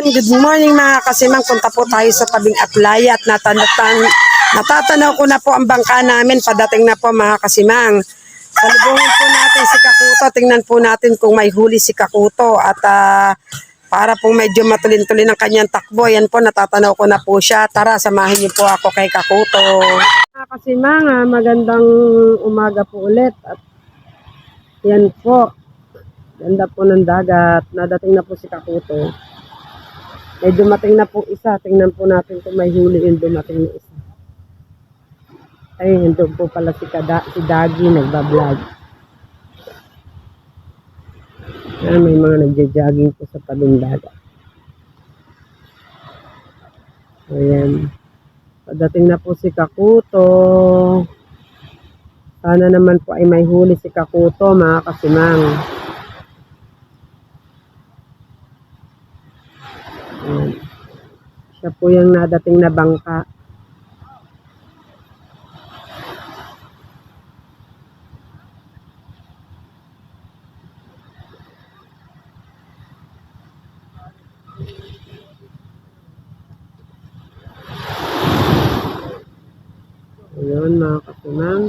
Good morning mga kasimang. Punta po tayo sa tabing Aplaya at natatanaw ko na po ang bangka namin. Padating na po mga kasimang. Salubungin po natin si Kakuto. Tingnan po natin kung may huli si Kakuto. At para pong medyo matulin-tulin ang kanyang takbo. Yan po, natatanaw ko na po siya. Tara, samahin niyo po ako kay Kakuto. Mga kasimang, magandang umaga po ulit. At yan po. Ganda po ng dagat. Nadating na po si Kakuto. May dumating na po isa. Tingnan po natin kung may huli yung dumating na isa. Ay, hindi po pala si Dagi nagbablog. May mga nagja-jogging po sa tabing dagat. Ayan. Padating na po si Kakuto. Sana naman po ay may huli si Kakuto, mga kasimang. Ayan. Siya po yung nadating na bangka. Ayan mga kasimang.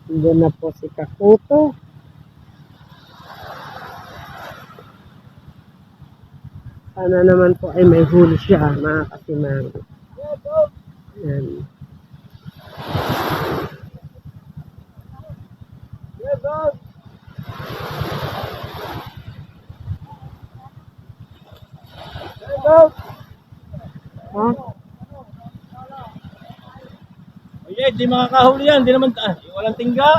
Doon na po si Kakuto. Sana naman po ay may huli siya, mga kasimang. Ayan. Ha? Oye, di makakahuli yan. Di naman, walang tingga.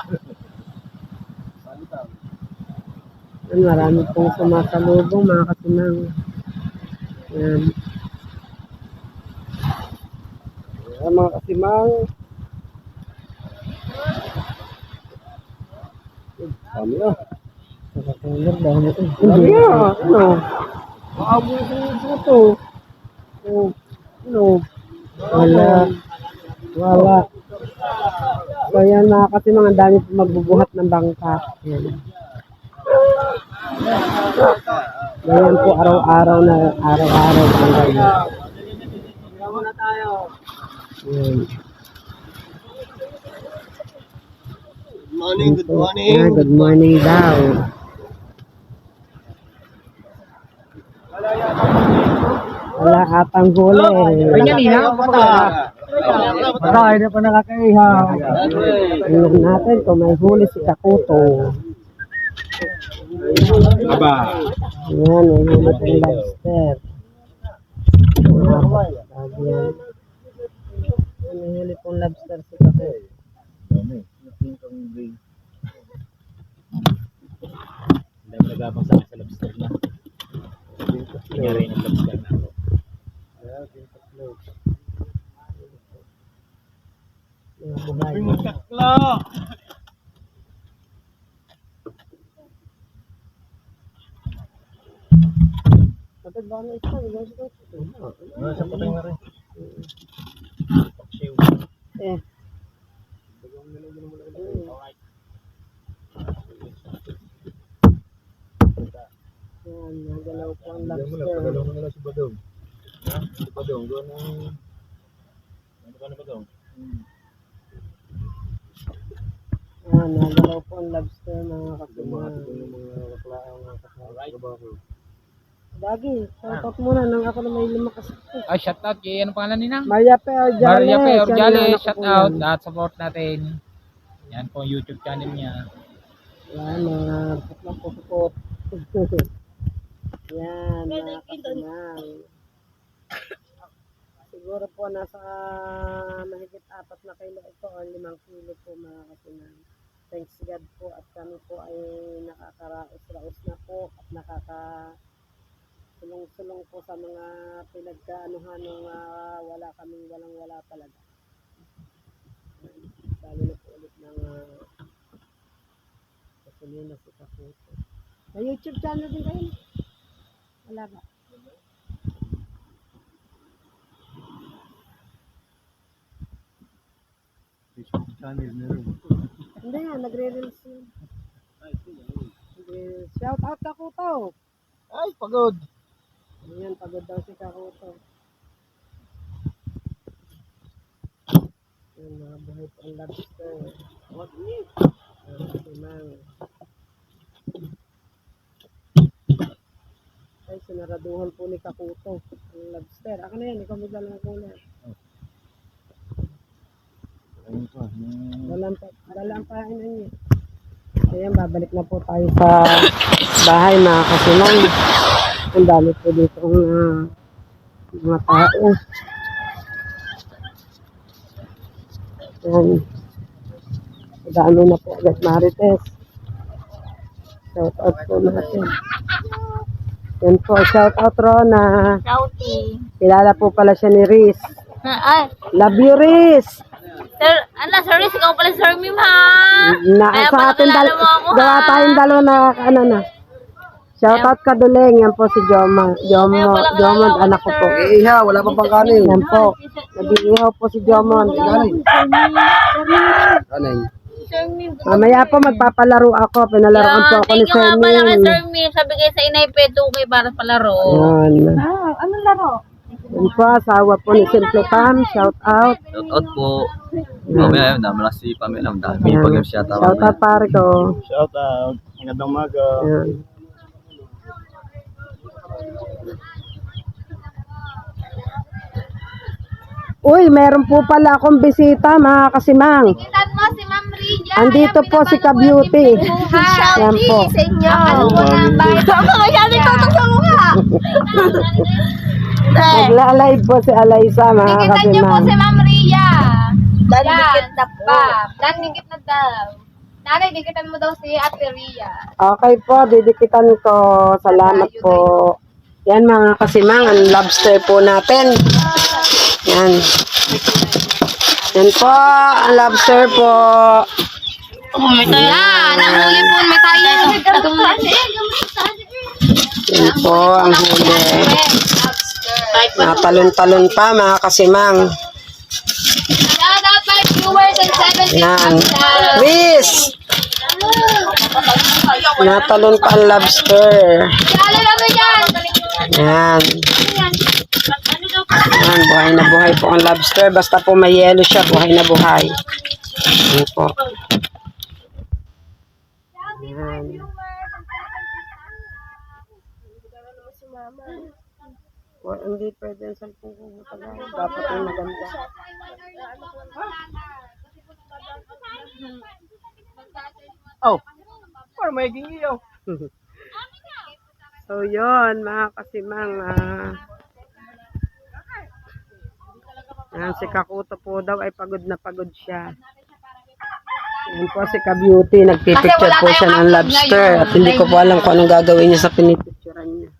Yan, marami pong sumasalubong, mga kasimang. Yan. Yan, mga kasimang. Dami na. Nakakalar dahil ito. Dami na. Ano? Maabo sa ito. Ano? Wala. Wala. So yan mga kasimang, ang dami pong magbubuhat ng bangka. Yan. Ganyan po araw-araw na araw-araw ang ganyan. Muna tayo. Good morning, good morning. Good morning daw. Wala atang huli. Patay na pa nakakaihaw. Tingnan natin kung may huli si Kakuto. Aba. Ayan, may huli pong lobster. Ayan. May huli pong lobster si Kakuto. Hindi mo nagabang sa akin sa lobster na. Nangyari ng lobster na ako. Mga buhay. Kakla! Kapag ba na isa, Sa patay na rin. eh. Yan, nagalaw po ang lobster. mo nila si Badong. Ha? Si Badong, doon ang... Ano ba na Badong? Yan, nagalaw po ang lobster, mga kasimang. Dagi, shoutout muna nang ako na may lumakas. Ay, shout out kay ano pangalan ni Nang? Maria Pe Orjale. Maria Pe Orjale, Siya shout na out ako po at support natin. Yan po ang YouTube channel niya. yan. Yan, mga support. Yan, mga kasimang. Siguro po nasa mahigit 4 na kilo ito o 5 kilo po, mga kasimang. Thanks God po at kami po ay nakakaraos-raos na po at sulong-sulong po sa mga pinagkaanuhan ng walang-wala talaga. Lalo na po ulit ng kasulina si Kakuto. Sa YouTube channel din kayo? Wala ba? Facebook channel meron. Hindi nga, nagre-reels yun. Ay, sige. Shout out Kakuto. Ay, pagod. Ayan, pagod daw si Kakuto. Ayan, mga buhay po ang lobster. Kasimang. Ay, sinaraduhan po ni Kakuto. Ang lobster. Ako na yan, ikaw magdala ng kulay. Dalang pa niya. Ayan, babalik na po tayo sa bahay mga kasimang. Ang dami po dito mga tao. Ayan. Dami na po agad Marites. Shout out po natin. Yan po, shout out Rona. Shouty. Kilala po pala siya ni Riz. Ay, Love you, Riz! sir, sorry, ikaw pala Sir Mim, ha? Kaya Sa pala atin kilala mo ako, gawa ha? tayong dalawa na na. Shout out Kaduleng, yan po si Jomond, anak ko po. Iha, wala pa pang kanin. Yan po, nag-iihaw po si Jomond. Kanin. Sir Mim. Mamaya po magpapalaro ako, pinalaroan po ako ni Thank you nga pala kay Sir Sir Mim. Sabi kayo sa inay P2K para palaro. Yan. Anong laro? Yan po, asawa po ni Simple Pam, shout out. Shout out po. Mamaya yun, dami lang si Pamela. Ang dami Yan. pag shout out. Shout out pare ko. Shout out. Magandang umaga. Yan. Uy, meron po pala akong bisita mga kasimang. Kitan mo si Ma'am Ria. Andito po si Ka-Beauty. Yan po. Sa inyo. Akala mo na ba? Ako masyadong tutok sa mukha. Nagla-live po si Alaysa mga Dikitan niyo po kasimang. si Ma'am Ria. Dikit na pa. Dikit na daw. Nanay, dikitan mo daw si Ate Ria. Okay po, didikitan ko. Salamat po. Yan mga kasimang, ang lobster po natin. Yan. Yan po, ang lobster po. Yan, nahuli po. May tayo. Yan po, ang huli. Natalon-talon pa mga kasimang. Shout out my viewers and 70 Yan. Chris! Natalon pa ang lobster. Shout out mo dyan. Yan. Yan, buhay na buhay po ang lobster. Basta po may yelo siya, buhay na buhay. Yan po. Yan. Hindi pwede ang cellphone ko matagal. Dapat yung maganda. Oh, para may gingiyaw. So, yun, mga kasimang. Yan, si Kakuto po daw ay pagod na pagod siya. Yan po si Ka-Beauty. Nagpipicture po siya ng lobster. At hindi ko po alam kung anong gagawin niya sa pinipicturean niya.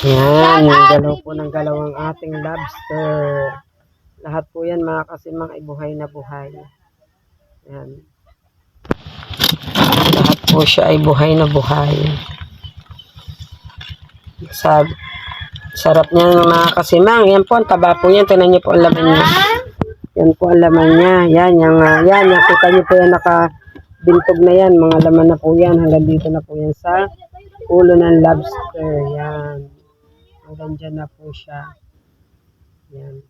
Yan, yung galaw po ng galaw ang ating lobster. Lahat po yan mga kasimang ay buhay na buhay. Yan. Lahat po siya ay buhay na buhay. Sarap niya mga kasimang. Yan po, ang taba po yan. Tingnan niyo po ang laman niya. Yan po ang laman niya. Yan, yan. Nakita niyo po yan, nakabintog na yan. Mga laman na po yan. Hanggang dito na po yan sa ulo ng lobster. Yan. Hanggang dyan na po siya. Yan.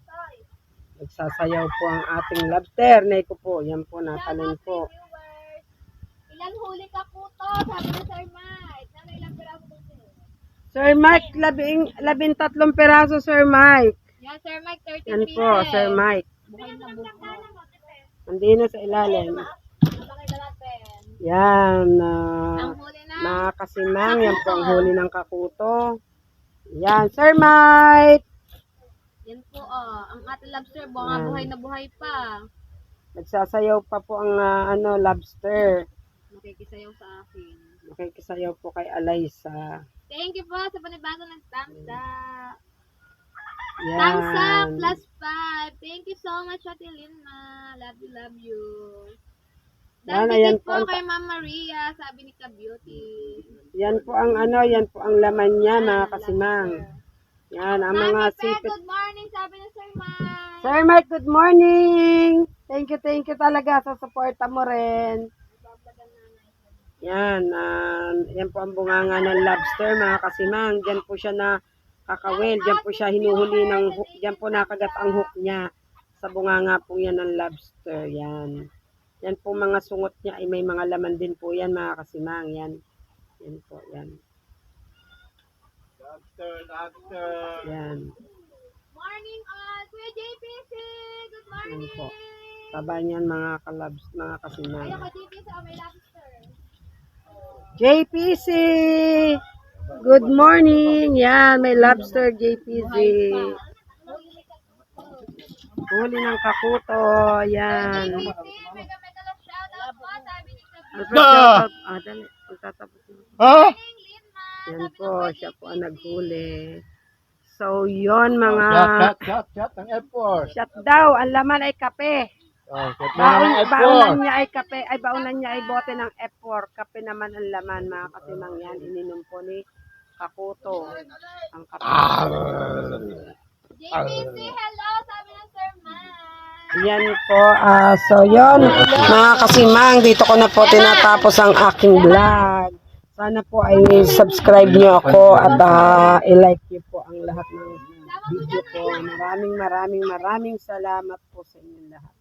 Nagsasayaw po ang ating lobster. Neko po. Yan po, natalon po. Ilan huli ka po to? Sabi ni Sir Mike. Nanay, ilang piraso po siya? Sir Mike, 13 peraso, Sir Mike. Yan, Sir Mike, 13 Yan pieces. po, Sir Mike. Buhay na buhay. Hindi na sa ilalim. Pakita natin. Yan, Ang huli na. mga kasimang, yan po ang huli ng Kakuto. Yan, Sir Mike. Yan po, ang ating lobster, buhay na buhay pa. Nagsasayaw pa po ang lobster. Nakikisayaw sa akin. Nakikisayaw po kay Alaysa. Thank you po sa panibago ng thumbs up. Yan. Thumbs up plus 5. Thank you so much, Ate Lina. Love you, love you. Yan, Dahil ayan din po po ang- kay Ma'am Maria, sabi ni Ka-Beauty. Yan po ang yan po ang laman niya, mga kasimang. Yan, ang mga Mami Pe, sipit. good morning, sabi ni Sir Mike. Sir Mike, good morning. Thank Thank you talaga sa suporta mo rin. Yan, yan po ang bunganga ng lobster, mga kasimang. Diyan po siya na kakawil, diyan po siya hinuhuli ng hook, diyan po nakagat ang hook niya sa bunganga po yan ng lobster. Yan. Yan po mga sungot niya ay may mga laman din po yan, mga kasimang. Yan. Yan po, yan. Yan. Morning all, Kuya JPC! Good Yan morning! po. Taba niyan mga kalabs, mga kasimang. Ay, ako JPC, may lobster. JPC! Good morning! Yan, may lobster JPC. Huli ng kakuto. Yan. JPC, mega shoutout po, sabi ni Kapit. Dali. Pagtatapos na. Morning, Lina! Yan po, siya po ang naghuli. So, yon mga... Shot ng airport. Shot daw, ang laman ay kape. Shot Baunan niya ay kape, ay baunan niya ay bote ng F4. Kape naman ang laman, mga kasimang yan. Ininom po ni Kakuto. Ang kape. JPC, hello, sabi ng Sir Man. Yan po. So, yon mga kasimang, dito ko na po tinatapos ang aking vlog. Sana po ay subscribe niyo ako at i-like niyo po ang lahat ng video ko. Maraming salamat po sa inyo lahat.